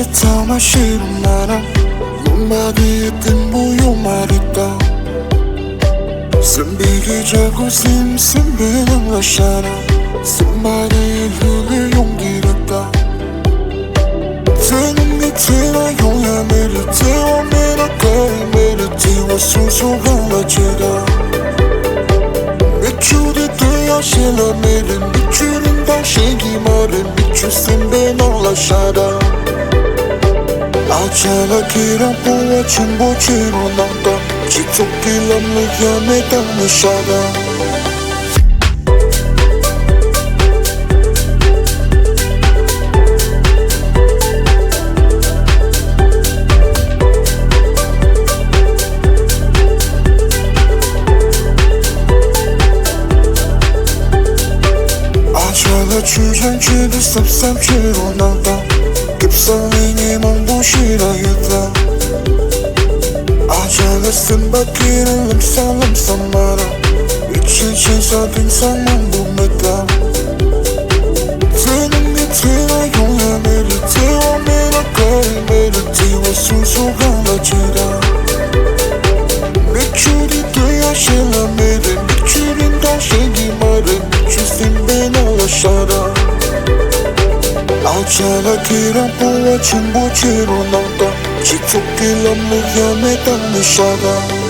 정말 싫은 나라 한마디에 뜬무용 말했다 선비기자고 심심비는 러시아나 쓴말에 흘릴 용기랬다 되는 밑이나 용야 메리티와 메라까이 메리티와 수수한 라지다 미추리 돼야 실라 메리 미추린 당신이 말해 미추 심비는 러시아다 아차라 기라 보아 침보지로 난다 지속기라 무야메 땅을 샤다 아차라 주장지를 쌉쌉지로 난다 급성행이 멍보시라겠다 아자가 쓴바퀴를 람싸람싸 말아 미친 신사 빙상만 봄했다 되는 밑이나 용야 메리티와 메라까이 메리티와 수수한 라지다 미추리 돼야 실라 메리 미추린 당신이 말해 미추 심비나 러시아다 아차라 기라 보아 침보지로 난다 지속기라 무야메 땅을 샤다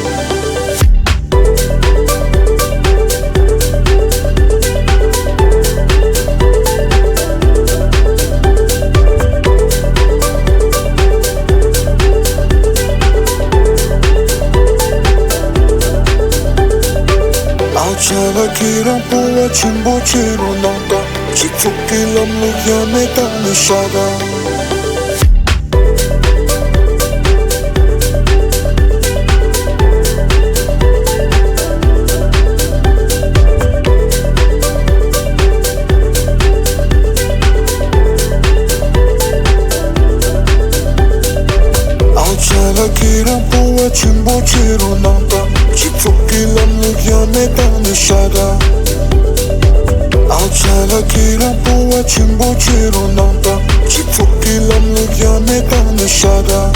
아차라 기라 보아 침보지로 난다 지속기라 무야메 땅을 샤다 아차라 기라 보아 침보지로 난다 지속기라 무야메 땅을 샤다 아차라 기라 보아 침보지로 난다 지속기라 무야메 땅을 샤다